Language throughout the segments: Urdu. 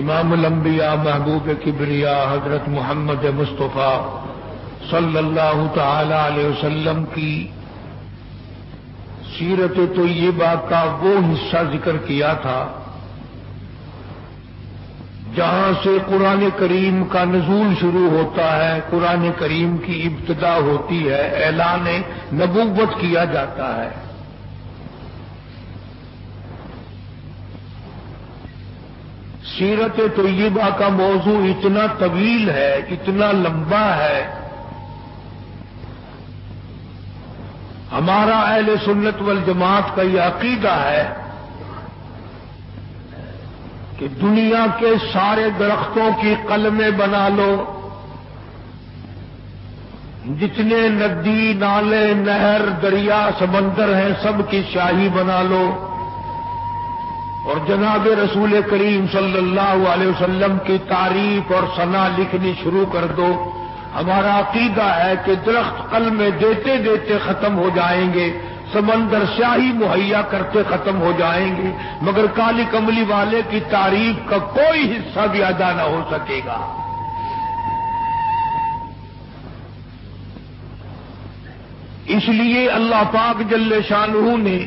امام الانبیاء محبوب کبریا حضرت محمد مصطفیٰ صلی اللہ تعالی علیہ وسلم کی سیرت طیبہ کا وہ حصہ ذکر کیا تھا جہاں سے قرآن کریم کا نزول شروع ہوتا ہے، قرآن کریم کی ابتدا ہوتی ہے، اعلان نبوت کیا جاتا ہے۔ سیرت طیبہ کا موضوع اتنا طویل ہے، اتنا لمبا ہے، ہمارا اہل سنت والجماعت کا یہ عقیدہ ہے کہ دنیا کے سارے درختوں کی قلمیں بنا لو، جتنے ندی نالے نہر دریا سمندر ہیں سب کی شاہی بنا لو، اور جناب رسول کریم صلی اللہ علیہ وسلم کی تعریف اور ثنا لکھنی شروع کر دو۔ ہمارا عقیدہ ہے کہ درخت قلمیں دیتے دیتے ختم ہو جائیں گے، سمندر شاہی مہیا کرتے ختم ہو جائیں گے، مگر کالی کملی والے کی تعریف کا کوئی حصہ بھی ادا نہ ہو سکے گا۔ اس لیے اللہ پاک جل شانہ نے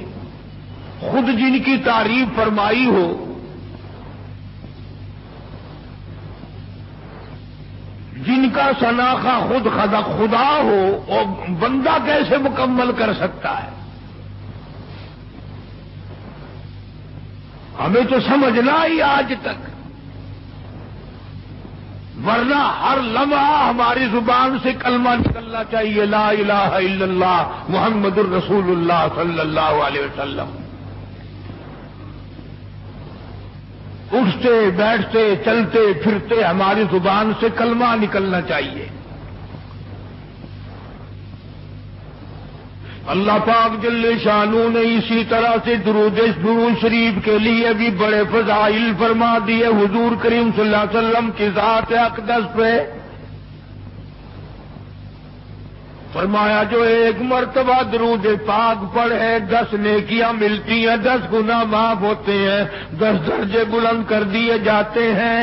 خود جن کی تعریف فرمائی ہو، جن کا شناخہ خود خدا ہو، اور بندہ کیسے مکمل کر سکتا ہے؟ ہمیں تو سمجھنا ہی آج تک، ورنہ ہر لمحہ ہماری زبان سے کلمہ نکلنا چاہیے، لا الہ الا اللہ محمد الرسول اللہ صلی اللہ علیہ وسلم۔ اٹھتے بیٹھتے چلتے پھرتے ہماری زبان سے کلمہ نکلنا چاہیے۔ اللہ پاک جل شانہ نے اسی طرح سے درود شریف کے لیے بھی بڑے فضائل فرما دیے حضور کریم صلی اللہ علیہ وسلم کی ذات اقدس پہ۔ فرمایا جو ایک مرتبہ درود پاک پڑھے 10 نیکیاں ملتی ہیں، 10 گناہ معاف ہوتے ہیں، 10 درجے بلند کر دیے جاتے ہیں۔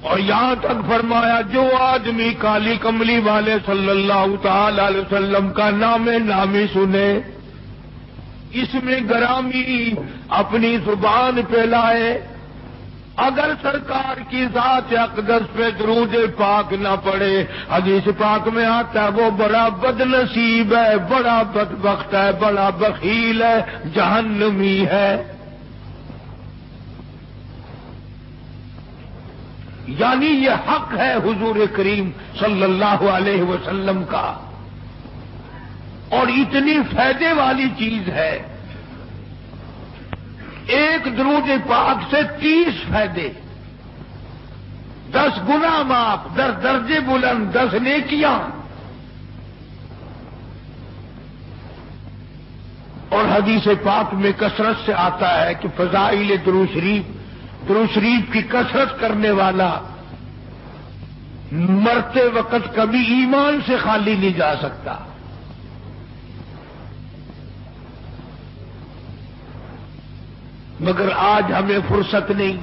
اور یہاں تک فرمایا جو آدمی کالی کملی والے صلی اللہ تعالی علیہ وسلم کا نام نامی سنے، اس میں گرامی اپنی زبان پہ لائے، اگر سرکار کی ذات اقدس پہ درود پاک نہ پڑے، حدیث پاک میں آتا ہے وہ بڑا بد نصیب ہے، بڑا بدبخت ہے، بڑا بخیل ہے، جہنمی ہے۔ یعنی یہ حق ہے حضور کریم صلی اللہ علیہ وسلم کا، اور اتنی فائدے والی چیز ہے، ایک درود پاک سے 30 فائدے، 10 گناہ معاف، 10 درجے بلند، 10 نیکیاں۔ اور حدیث پاک میں کثرت سے آتا ہے کہ فضائل درود شریف کی کثرت کرنے والا مرتے وقت کبھی ایمان سے خالی نہیں جا سکتا۔ مگر آج ہمیں فرصت نہیں،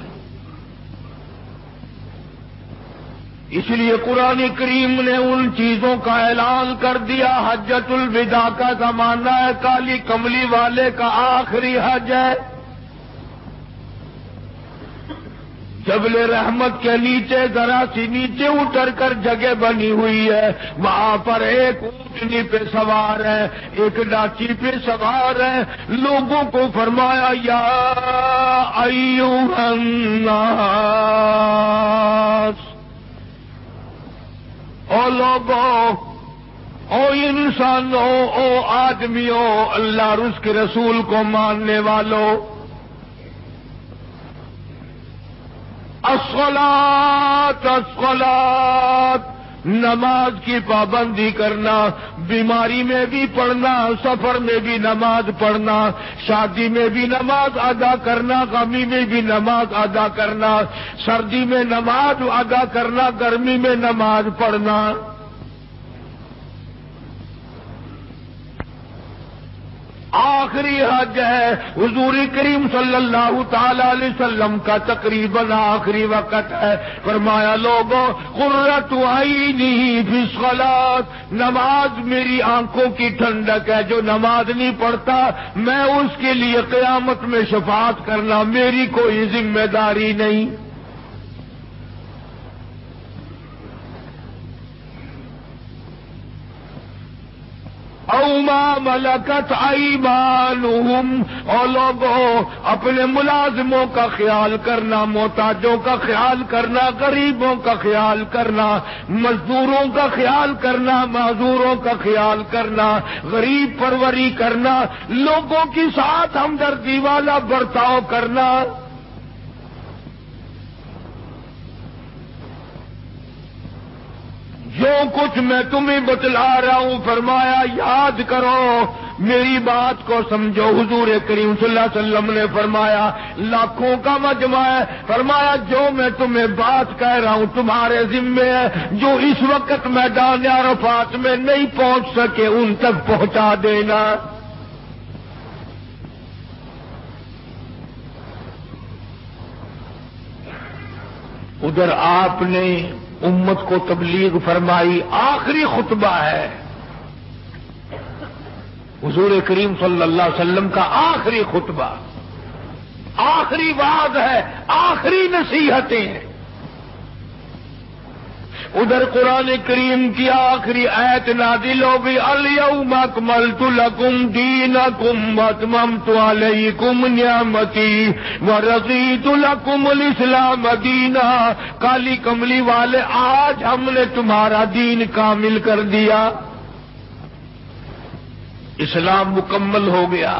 اس لیے قرآن کریم نے ان چیزوں کا اعلان کر دیا۔ حجۃ الوداع کا زمانہ ہے، کالی کملی والے کا آخری حج ہے۔ جبل رحمت کے نیچے ذرا سی نیچے اتر کر جگہ بنی ہوئی ہے، وہاں پر ایک اونٹنی پہ سوار ہے، ایک ڈاچی پہ سوار ہے، لوگوں کو فرمایا یا ایھا الناس، او لوگوں، او انسانوں، او آدمیوں، اللہ اور اس کے رسول کو ماننے والوں، الصلاۃ الصلاۃ، نماز کی پابندی کرنا، بیماری میں بھی پڑھنا، سفر میں بھی نماز پڑھنا، شادی میں بھی نماز ادا کرنا، غمی میں بھی نماز ادا کرنا، سردی میں نماز ادا کرنا، گرمی میں نماز پڑھنا۔ آخری حج ہے، حضور کریم صلی اللہ تعالی علیہ وسلم کا تقریباً آخری وقت ہے۔ فرمایا لوگوں قرۃ عینی فی الصلاۃ، نماز میری آنکھوں کی ٹھنڈک ہے، جو نماز نہیں پڑھتا میں اس کے لیے قیامت میں شفاعت کرنا میری کوئی ذمہ داری نہیں۔ او ما ملکت ایمانہم، اور لوگوں اپنے ملازموں کا خیال کرنا، محتاجوں کا خیال کرنا، غریبوں کا خیال کرنا، مزدوروں کا خیال کرنا، معذوروں کا خیال کرنا، غریب پروری کرنا، لوگوں کے ساتھ ہمدردی والا برتاؤ کرنا۔ جو کچھ میں تمہیں بتلا رہا ہوں فرمایا یاد کرو، میری بات کو سمجھو۔ حضور کریم صلی اللہ علیہ وسلم نے فرمایا لاکھوں کا مجمع ہے، فرمایا جو میں تمہیں بات کہہ رہا ہوں تمہارے ذمے ہے، جو اس وقت میدان عرفات میں نہیں پہنچ سکے ان تک پہنچا دینا۔ ادھر آپ نے امت کو تبلیغ فرمائی، آخری خطبہ ہے حضور کریم صلی اللہ علیہ وسلم کا، آخری خطبہ، آخری وعظ ہے، آخری نصیحتیں ہیں۔ ادھر قرآن کریم کی آخری آیت نازل ہو گئی، الیوم اکملت لکم دینکم واتممت علیکم نعمتی ورضیت لکم الاسلام دینا۔ کالی کملی والے آج ہم نے تمہارا دین کامل کر دیا، اسلام مکمل ہو گیا۔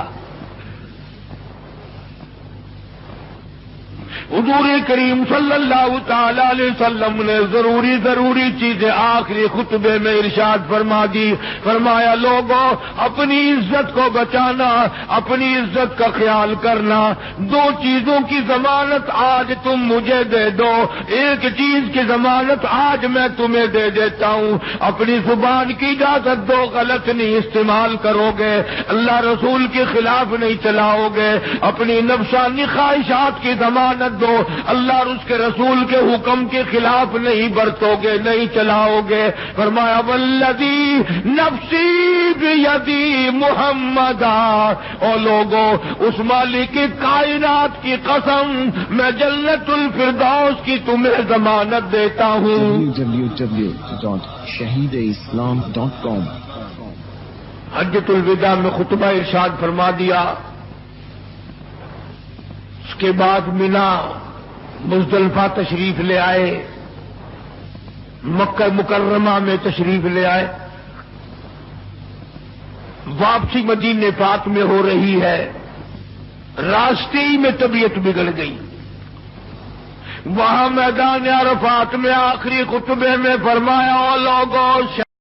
حضور کریم صلی اللہ تعالی علیہ وسلم نے ضروری چیزیں آخری خطبے میں ارشاد فرما دی۔ فرمایا لوگوں اپنی عزت کو بچانا، اپنی عزت کا خیال کرنا، دو چیزوں کی ضمانت آج تم مجھے دے دو، ایک چیز کی ضمانت آج میں تمہیں دے دیتا ہوں، اپنی زبان کی اجازت دو، غلط نہیں استعمال کرو گے، اللہ رسول کے خلاف نہیں چلاؤ گے، اپنی نفسانی خواہشات کی ضمانت دو، اللہ اور اس کے رسول کے حکم کے خلاف نہیں برتو گے، نہیں چلاؤ گے۔ فرمایا والذی نفسی بیدی محمدا، اور لوگوں اس مالک کائنات کی قسم میں جنت الفردوس کی تمہیں ضمانت دیتا ہوں۔ www.shahideislam.com حجۃ الوداع میں خطبہ ارشاد فرما دیا، اس کے بعد مینا مزدلفہ تشریف لے آئے، مکہ مکرمہ میں تشریف لے آئے، واپسی مدینے پاک میں ہو رہی ہے، راستے ہی میں طبیعت بگڑ گئی۔ وہاں میدان عرفات میں آخری خطبے میں فرمایا لوگوں